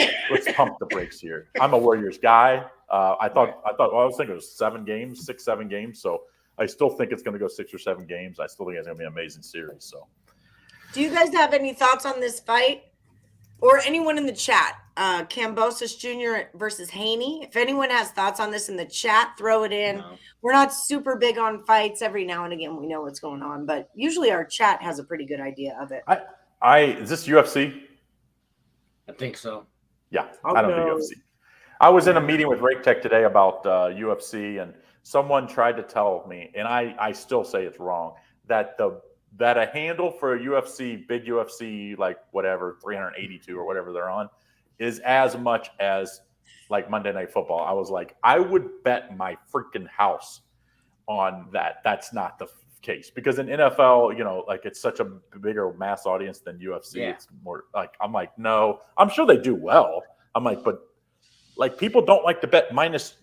pump the brakes here. I'm a Warriors guy. I was thinking it was 7 games, 6, 7 games. So I still think it's going to go 6 or 7 games. I still think it's going to be an amazing series. So, do you guys have any thoughts on this fight, or anyone in the chat? Kambosos Jr. versus Haney. If anyone has thoughts on this in the chat, throw it in. No. We're not super big on fights. Every now and again, we know what's going on, but usually our chat has a pretty good idea of it. Is this UFC? I think so. Yeah, I don't do UFC. I was in a meeting with Rake Tech today about UFC, and someone tried to tell me, and I still say it's wrong, that a handle for a UFC, big UFC, like whatever, 382 or whatever they're on, is as much as like Monday Night Football. I was like, I would bet my freaking house on that. That's not the case, because in NFL, you know, like it's such a bigger mass audience than UFC. Yeah. It's more like, I'm like, no, I'm sure they do well. I'm like, but like people don't like to bet minus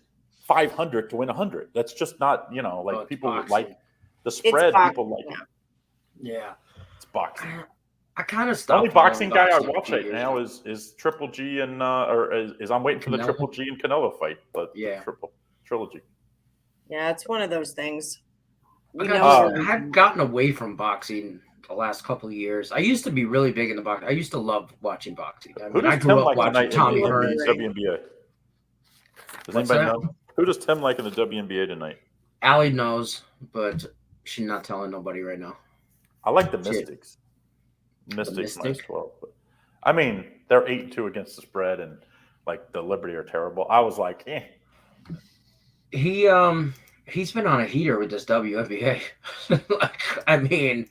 500 to win 100. That's just not, you know, like people like the spread. People like it. Yeah, it's boxing. I kind of stopped. The only boxing guy I watch right now is Triple G and I'm waiting for the Triple G and Canelo fight. But triple trilogy. Yeah, it's one of those things. I've gotten away from boxing the last couple of years. I used to be really big into boxing. I used to love watching boxing. I grew up watching Tommy Hearns. WNBA. Does anybody know? Who does Tim like in the WNBA tonight? Allie knows, but she's not telling nobody right now. I like the Mystics. Mystics minus 12. But, I mean, they're 8-2 against the spread, and like the Liberty are terrible. I was like, eh. He's been on a heater with this WNBA. I mean,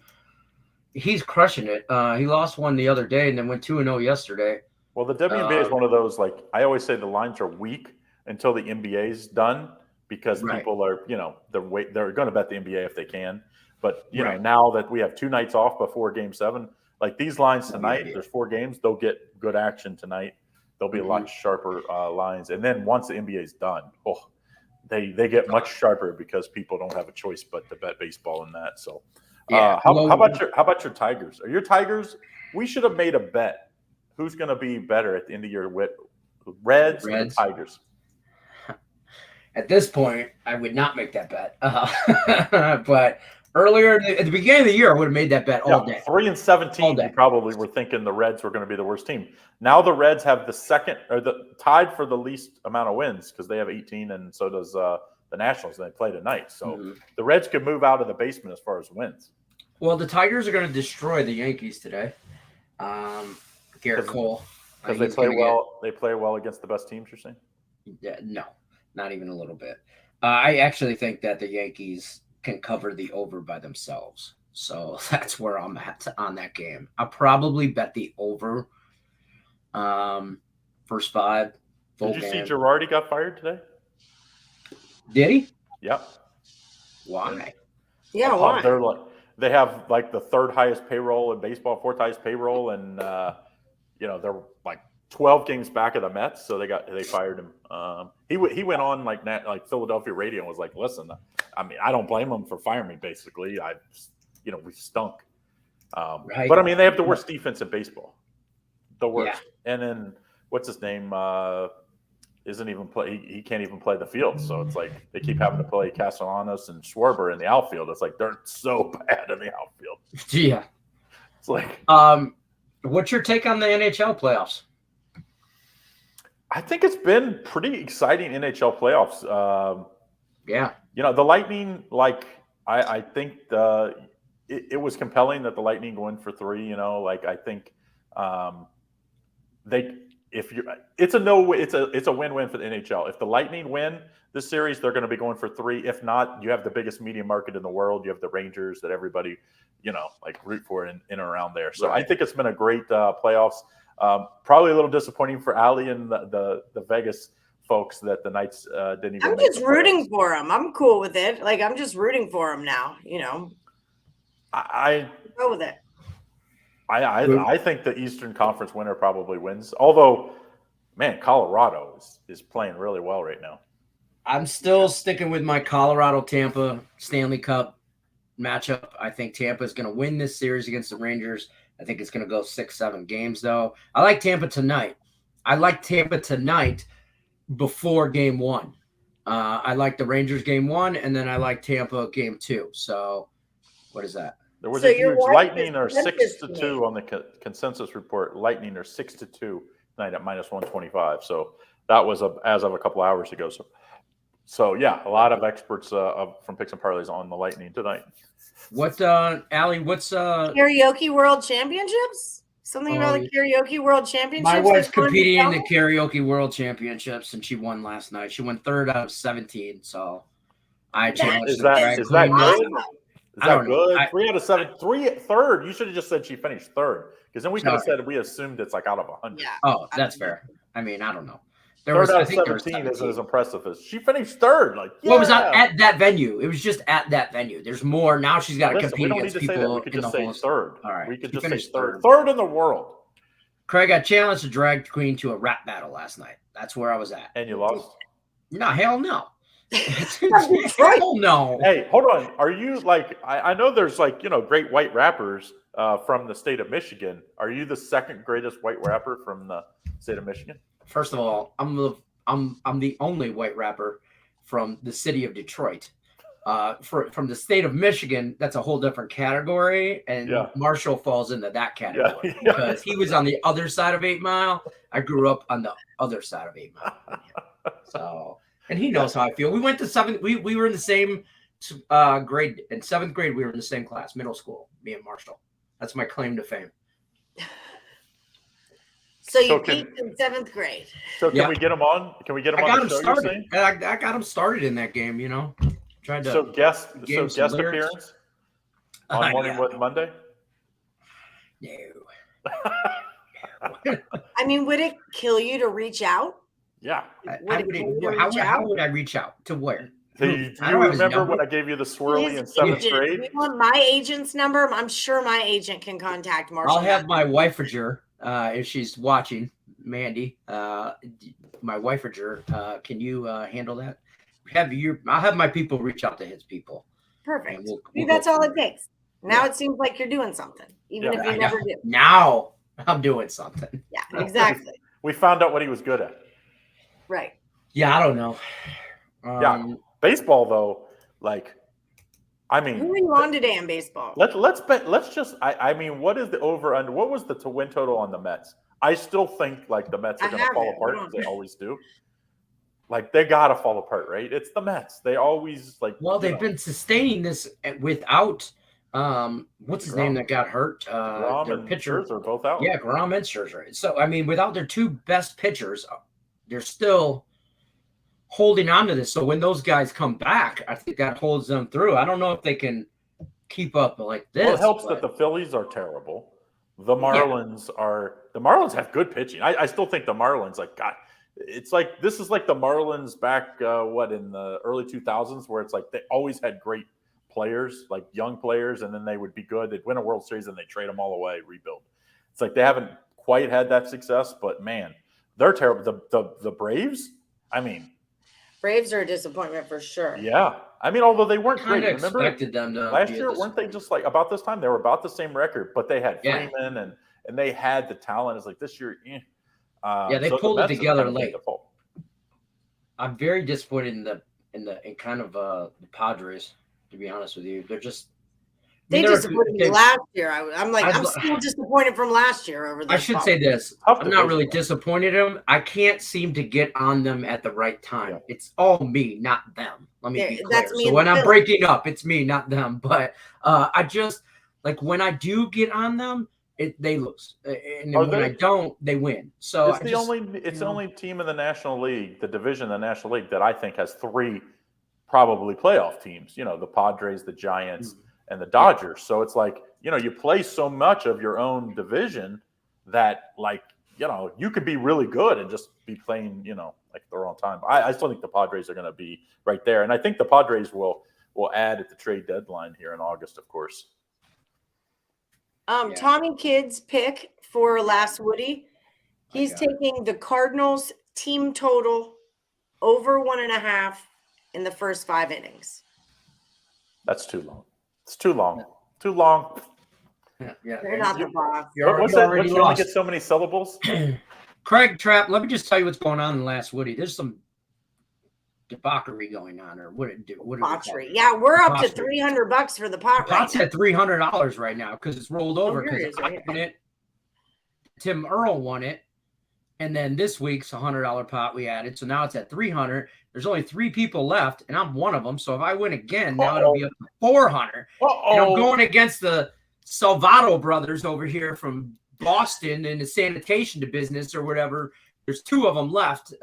he's crushing it. He lost one the other day and then went 2-0 yesterday. Well, the WNBA is one of those, like, I always say the lines are weak until the NBA is done because people are, they're going to bet the NBA if they can. But, you know, now that we have 2 nights off before Game 7, like these lines tonight, there's 4 games, they'll get good action tonight. There'll be a lot sharper lines. And then once the NBA is done, they get much sharper because people don't have a choice but to bet baseball in that. So how about your Tigers? Are your Tigers? We should have made a bet. Who's going to be better at the end of the year with Reds and Tigers? At this point, I would not make that bet. But earlier at the beginning of the year, I would have made that bet all day. 3-17, you probably were thinking the Reds were going to be the worst team. Now the Reds have the second or the tied for the least amount of wins because they have 18, and so does the Nationals. And they play tonight, so the Reds could move out of the basement as far as wins. Well, the Tigers are going to destroy the Yankees today. Garrett Cole, because they play well. They play well against the best teams. You're saying? Yeah, no, not even a little bit. I actually think that the Yankees can cover the over by themselves. So that's where I'm at on that game. I'll probably bet the over. First 5. Did you see Girardi got fired today? Did he? Yep. Why? Yeah, why? They have like the 3rd highest payroll in baseball, 4th highest payroll, and they're like 12 games back of the Mets, so they fired him. He went on like Philadelphia radio and was like, "Listen, I mean, I don't blame him for firing me. Basically, we stunk." But I mean, they have the worst defense in baseball, the worst. Yeah. And then what's his name? Isn't even play. He can't even play the field. So it's like they keep having to play Castellanos and Schwarber in the outfield. It's like they're so bad in the outfield. Yeah, it's like. What's your take on the NHL playoffs? I think it's been pretty exciting NHL playoffs. The Lightning, I think it was compelling that the Lightning go in for 3. I think it's a win-win for the NHL. If the Lightning win this series, they're going to be going for 3. If not, you have the biggest media market in the world. You have the Rangers that everybody, root for in and around there. So I think it's been a great playoffs. Probably a little disappointing for Allie and the Vegas folks that the Knights didn't even. I'm just rooting for them. I'm cool with it. Like, I'm just rooting for them now. I go with it. I think the Eastern Conference winner probably wins. Although, man, Colorado is playing really well right now. I'm still sticking with my Colorado-Tampa Stanley Cup matchup. I think Tampa is going to win this series against the Rangers. I think it's going to go 6-7 games, though. I like Tampa tonight. Before Game 1. I like the Rangers Game 1, and then I like Tampa Game 2. So, what is that? There was a huge Lightning are 6-2 on the consensus report. Lightning are 6-2 tonight at -125. So that was as of a couple hours ago. So yeah, a lot of experts from Picks and Parlays on the Lightning tonight. What's Allie? What's Karaoke World Championships? Something about the Karaoke World Championships. My wife's competing in the Karaoke World Championships, and she won last night. She won 3rd out of 17. So I challenged. Is that good? Is that good? 3 out of 7, 3rd. You should have just said she finished 3rd, because then we could have said we assumed it's like out of 100. Yeah. Oh, that's fair. I mean, I don't know. 3rd out of 17 isn't as impressive as she finished 3rd. Like, well, it was not at that venue. It was just at that venue. There's more now. She's got to compete against people. We could just say 3rd. All right, we could just say 3rd. 3rd in the world. Craig, I challenged the drag queen to a rap battle last night. That's where I was at. And you lost? No, hell no. Hell no. Hey, hold on. Are you like? I know there's great white rappers from the state of Michigan. Are you the 2nd greatest white rapper from the state of Michigan? First of all, I'm the only white rapper from the city of Detroit. From the state of Michigan, that's a whole different category, and Marshall falls into that category because he was on the other side of 8 Mile. I grew up on the other side of 8 Mile, so and he knows how I feel. We went to 7th. We were in the same grade in 7th grade. We were in the same class, middle school. Me and Marshall. That's my claim to fame. So you peaked in 7th grade. So can we get him on? Can we get him on the show? Started. I got him started in that game. Tried to. Guest appearance on Morning Wood Monday. No. I mean, would it kill you to reach out? Yeah. How would I reach out to where? Do you remember when I gave you the swirly in 7th grade? You want my agent's number? I'm sure my agent can contact Marshall. I'll have my wife-ager, if she's watching, Mandy. My wife-ager, can you handle that? I'll have my people reach out to his people. Perfect. That's all it takes. Now it seems like you're doing something, even if you never do. Now I'm doing something. Yeah, exactly. We found out what he was good at. Right. Yeah, I don't know. Baseball though, who are you on today in baseball? Let's bet. Let's just. What is the over under? What was the win total on the Mets? I still think the Mets are going to fall apart as they always do. They gotta fall apart, right? It's the Mets. They always Well, they've been sustaining this without. What's his name that got hurt? Their pitchers are both out. Yeah, Grom and Scherzer. So without their two best pitchers, they're still holding on to this. So when those guys come back, I think that holds them through. I don't know if they can keep up like this. Well, it helps that the Phillies are terrible. The Marlins have good pitching. I still think the Marlins, God, it's this is like the Marlins back in the early 2000s, where it's they always had great players, young players, and then they would be good. They'd win a World Series and they trade them all away, rebuild. It's they haven't quite had that success, but man, they're terrible. The Braves, Braves are a disappointment for sure. Yeah. Although they weren't great. Remember them to last year, weren't they just about this time? They were about the same record, but they had Freeman and they had the talent. It's this year, they pulled it together late. I'm very disappointed in the Padres, to be honest with you. They're just they disappointed me last year. I'm still disappointed from last year over this. I should say this. I'm not really disappointed in them. I can't seem to get on them at the right time. Yeah. It's all me, not them. Let me be clear. So when I'm breaking up, it's me, not them. But I just when I do get on them, they lose, and when I don't, they win. So it's the only team in the National League, the division of the National League, that I think has 3 probably playoff teams. The Padres, the Giants, and the Dodgers. So it's you play so much of your own division that you could be really good and just be playing the wrong time. I still think the Padres are going to be right there, and I think the Padres will add at the trade deadline here in August, of course. Tommy Kidd's pick for last Woody, he's taking the Cardinals team total over 1.5 in the first 5 innings. That's too long. It's too long. Too long. Yeah. You're not the boss. What's that? You only get so many syllables. Craig Trapp, let me just tell you what's going on in the last Woody. There's some debauchery going on, or what it do? Debauchery. Yeah, we're up to $300 for the pot. The pot's at $300 right now because it's rolled over. Because I won it. Tim Earl won it, and then this week's $100 pot we added, so now it's at $300. There's only 3 people left, and I'm one of them. So if I win again, now it'll be up to $400. And I'm going against the Salvato brothers over here from Boston in the sanitation business or whatever. There's 2 of them left,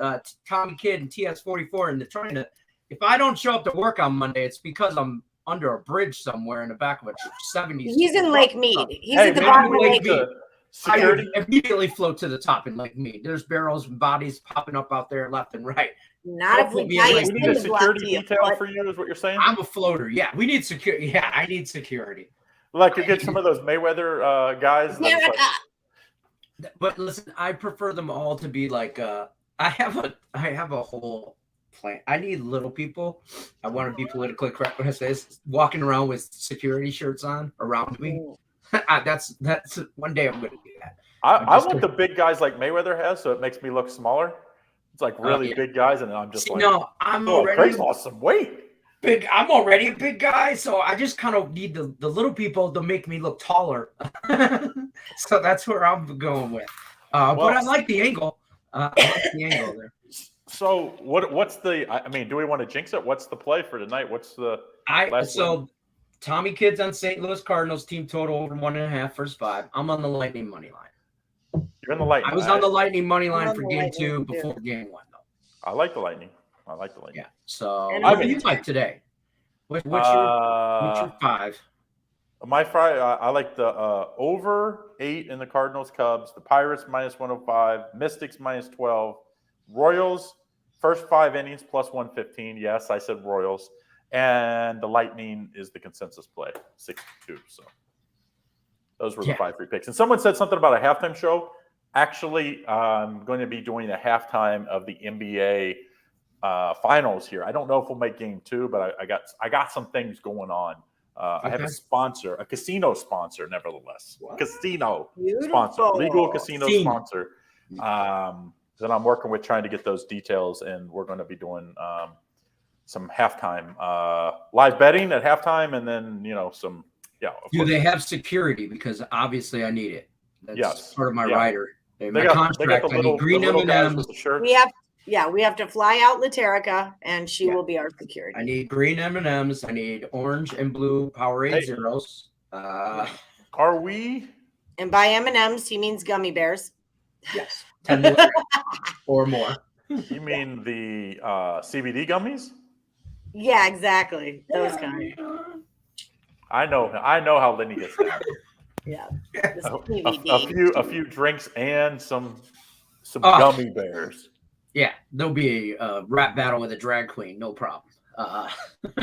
Tommy Kidd and TS44, and they're trying to. If I don't show up to work on Monday, it's because I'm under a bridge somewhere in the back of a 70s. He's in Lake Mead. He's at the bottom of Lake Mead. Security immediately float to the top in Lake Mead. There's barrels and bodies popping up out there left and right. Not if we need a security detail for you, is what you're saying? I'm a floater. Yeah, we need security. Yeah, I need security. You get some of those Mayweather guys. But listen, I prefer them all to be I have a whole plan. I need little people. I want to be politically correct when I say this, walking around with security shirts on around me. That's one day I'm going to do that. I want the big guys like Mayweather has, so it makes me look smaller. It's really big guys, and I'm just I'm already lost some weight. Big. I'm already a big guy, so I just kind of need the little people to make me look taller. So that's where I'm going with. But I like the angle. I like the angle there. So what's the? Do we want to jinx it? What's the play for tonight? What's the? Tommy Kids on St. Louis Cardinals team total over 1.5 first 5. I'm on the Lightning money line. You're in the Lightning. I was on the Lightning money line on for the game Lightning, 2 too. before game 1 though. I like the Lightning. Yeah. So And what I'm do you in- like today? What's your 5? My Friday, I like the over 8 in the Cardinals Cubs, the Pirates -105, Mystics -12, Royals first 5 innings plus 115. Yes, I said Royals, and the Lightning is the consensus play 62. So those were the 5 free picks. And someone said something about a halftime show. Actually, I'm going to be doing a halftime of the NBA finals here. I don't know if we'll make game 2, but I got some things going on. I have a sponsor, a casino sponsor, nevertheless. What? Casino Beautiful. sponsor, legal casino sponsor. That I'm working with, trying to get those details, and we're going to be doing some halftime live betting at halftime, and then some. Yeah. Do they have security? Because obviously I need it. That's part of my rider. My contract. I need green M&Ms. We have to fly out Laterica, and she will be our security. I need green M&Ms. I need orange and blue Powerade Zeros. Are we? And by M&Ms, he means gummy bears. Yes, 10 milligrams or more. You mean the CBD gummies? Yeah, exactly. Those kind. I know how Lenny gets down. Yeah. A few drinks and some gummy bears. Yeah, there'll be a rap battle with a drag queen, no problem.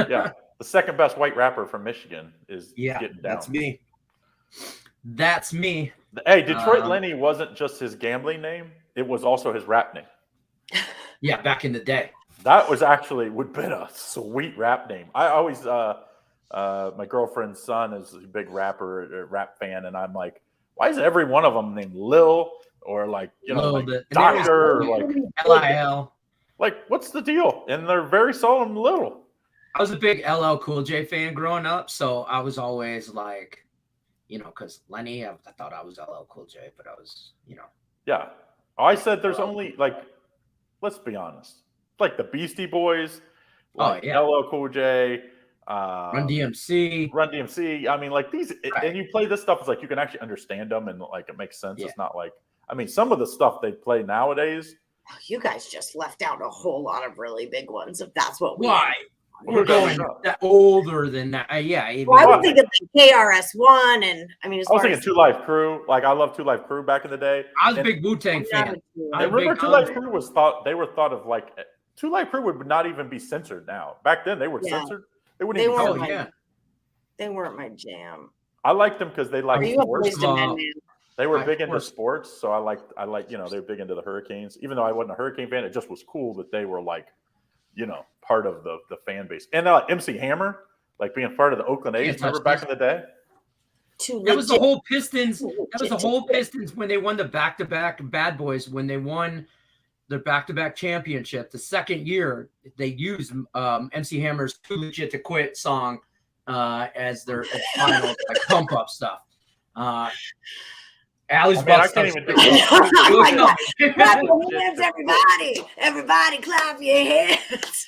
Yeah, the second best white rapper from Michigan is getting down. That's me. That's me. Hey, Detroit Lenny wasn't just his gambling name; it was also his rap name. Yeah, back in the day. That would have been a sweet rap name. I always, my girlfriend's son is a big rap fan, and I'm like, why is every one of them named Lil? Or like Doctor, or like LIL. Like, what's the deal? And they're very solemn little. I was a big LL Cool J fan growing up, so I was always like, because Lenny, I thought I was LL Cool J, but I was, Yeah, I said there's only let's be honest, like the Beastie Boys, LL Cool J, Run DMC. I mean, like these, and you play this stuff. It's like you can actually understand them, and like it makes sense. Yeah. It's not like. I mean, some of the stuff they play nowadays. You guys just left out a whole lot of really big ones. If that's what we. Why? We're going older than that. Yeah. Well, I would think of the KRS-One, and I mean, I was thinking 2 Live Crew. Like I love 2 Live Crew back in the day. I was a big Wu-Tang fan. I remember 2 Live Crew was thought of like 2 Live Crew would not even be censored now. Back then they were censored. They wouldn't even. They weren't my jam. I liked them because they liked sports. They were big into sports, so I like they were big into the Hurricanes. Even though I wasn't a Hurricane fan, it just was cool that they were like, part of the fan base. And MC Hammer, like being part of the Oakland A's. Remember back in the day? That was the whole Pistons. That was the whole Pistons when they won the back-to-back Bad Boys. When they won their back-to-back championship, the second year they used MC Hammer's "Too Legit to Quit" song as their final pump up stuff. Allie's I can't even do it. Clap your hands, everybody clap your hands.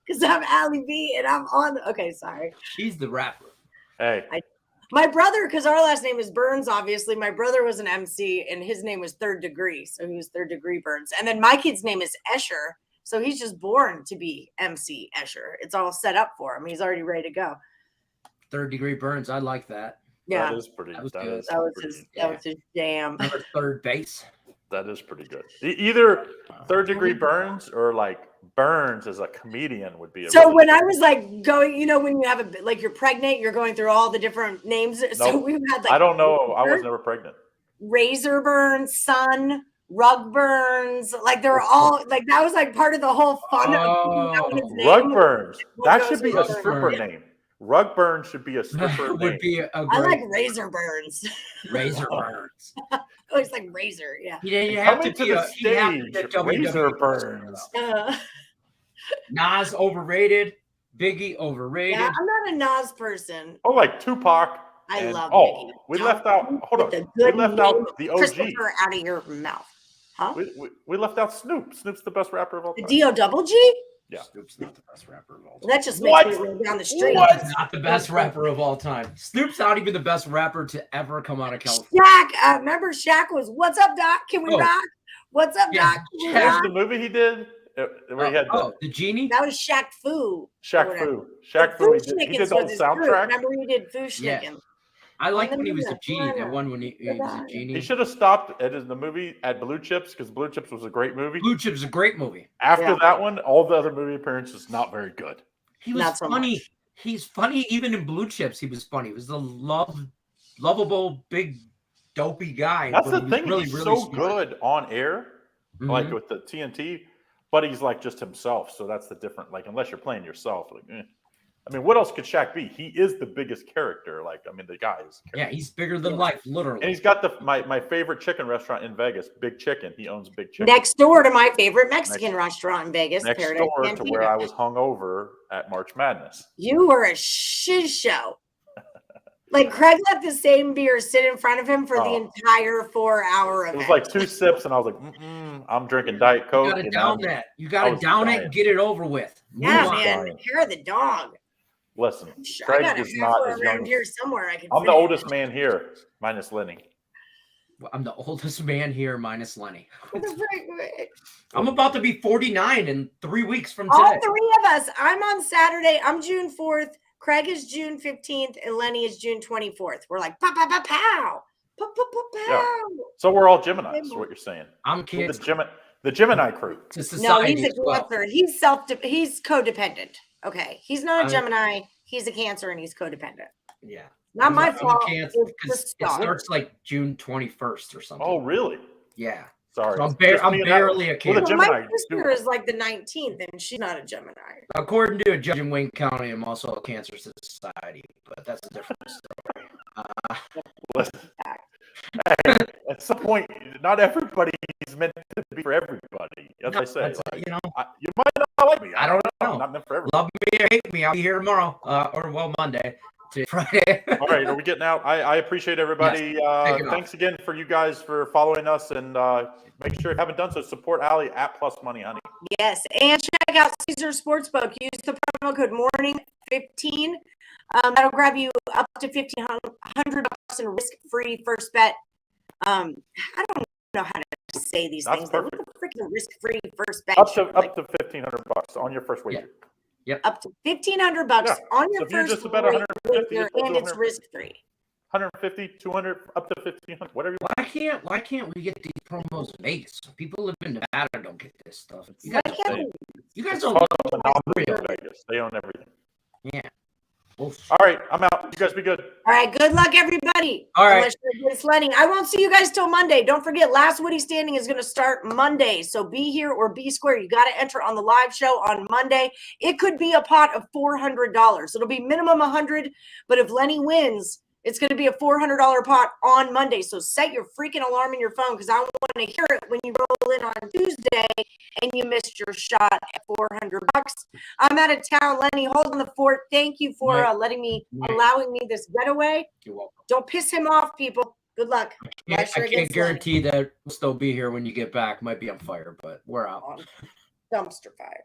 Because I'm Allie B and I'm on. Okay, sorry. She's the rapper. Hey. My brother, because our last name is Burns, obviously, my brother was an MC and his name was Third Degree. So he was Third Degree Burns. And then my kid's name is Escher. So he's just born to be MC Escher. It's all set up for him. He's already ready to go. Third Degree Burns. I like that. Yeah, that is pretty. That was his jam. Number third base. That is pretty good. Either Third Degree Burns or like Burns as a comedian would be. So when I was like going, when you have you're pregnant, you're going through all the different names. Nope. So we've had I don't know. I was never pregnant. Razor Burns, Sun, Rug Burns, like they were all like that was like part of the whole fun. Rug Burns. That should be a stripper name. Rug Burns should be a stripper name. I like Razor Burns. Razor Burns. Oh, it's like Razor, yeah. You have to be the stage. Razor Burns. Nas overrated. Biggie overrated. Yeah, I'm not a Nas person. Oh, like Tupac. I love Biggie. We left out. Hold on. We left out the OG. Christopher out of your mouth. Huh? We left out Snoop. Snoop's the best rapper of all time. The D-O-double-G? Yeah. Snoop's not the best rapper of all time. Well, that just makes me run down the street. He's not the best rapper of all time. Snoop's not even the best rapper to ever come out of California. Shaq, remember Shaq was, "What's up, Doc? Can we rock? What's up, Yeah, Doc? Can we Here's rock?" the movie he did where he had the genie. That was Shaq Fu. Shaq Fu. Shaq Fu. He did the whole soundtrack. Remember he did Fu Schnicken. I like when he was a genie. That one when he was a genie. He should have stopped at the movie at Blue Chips because Blue Chips was a great movie. Blue Chips is a great movie. After that one, all the other movie appearances not very good. He was funny. He's funny even in Blue Chips. He was funny. He was the lovable, big, dopey guy. That's the thing. Really, he's really so smart. good on air, like with the TNT, but he's like just himself. So that's the different. Like unless you're playing yourself, like. I mean, what else could Shaq be? He is the biggest character. Like, I mean, the guy is. Yeah, he's bigger than life, literally. And he's got my favorite chicken restaurant in Vegas, Big Chicken. He owns Big Chicken. Next door to my favorite Mexican restaurant in Vegas. Next Paradise door Cantina. to where I was hungover at March Madness. You were a shiz show. Like Craig let the same beer sit in front of him for the entire 4-hour event. It was like 2 sips, and I was like, I'm drinking Diet Coke. You got to down that. You got to down it and get it over with. Yeah, man. Hair of the dog. Listen, I Craig got is a not as around young. here somewhere. I can. I'm the oldest man here, minus Lenny. I'm the oldest man here, minus Lenny. I'm about to be 49 in 3 weeks from today. All three of us. I'm on Saturday. I'm June 4th. Craig is June 15th, and Lenny is June 24th. We're like pow pow pow pow. Pow, pow, pow, pow. Yeah. So we're all Geminis, is what you're saying. I'm kids. The Gemini crew. No, he's a Cancer. He's codependent. Okay, he's not a Gemini. He's a Cancer, and he's codependent. Yeah, not my fault. Because it starts like June 21st or something. Oh, really? Yeah. Sorry, so I'm barely a Cancer. Well, my sister is like the 19th, and she's not a Gemini. According to a judge in Wayne County, I'm also a Cancer society, but that's a different story. Listen, hey, at some point, not everybody is meant to be for everybody. As I say, like, you know, you might not like me. I don't know. I'm not meant for everybody. Love me or hate me, I'll be here tomorrow, or Monday to Friday. All right, are we getting out? I appreciate everybody. Yes. Thanks again for you guys for following us, and make sure if you haven't done so, support Allie at Plus Money Honey. Yes, and check out Caesar Sportsbook. Use the promo code MORNING15. That'll grab you up to $1,500 in risk-free first bet. I don't know how to say these things. Perfect. Freaking risk-free first bet. Up to $1,500 on your first wager. Yep. Up to $1,500 on your first wager, and it's risk-free. 150, 200, up to 1,500, whatever. Why can't we get these promos in Vegas? People live in Nevada don't get this stuff. You guys don't Vegas. They own everything. Yeah. All right, I'm out. You guys be good. All right, good luck, everybody. All right. It's Lenny. I won't see you guys till Monday. Don't forget, Last Woody Standing is going to start Monday. So be here or be square. You got to enter on the live show on Monday. It could be a pot of $400. It'll be minimum $100, but if Lenny wins, it's going to be a $400 pot on Monday. So set your freaking alarm in your phone because I want to hear it when you roll in on Tuesday and you missed your shot at $400. I'm out of town. Lenny, hold on the fort. Thank you for allowing me this getaway. You're welcome. Don't piss him off, people. Good luck. I can't guarantee that we'll still be here when you get back. Might be on fire, but we're out. Dumpster fire.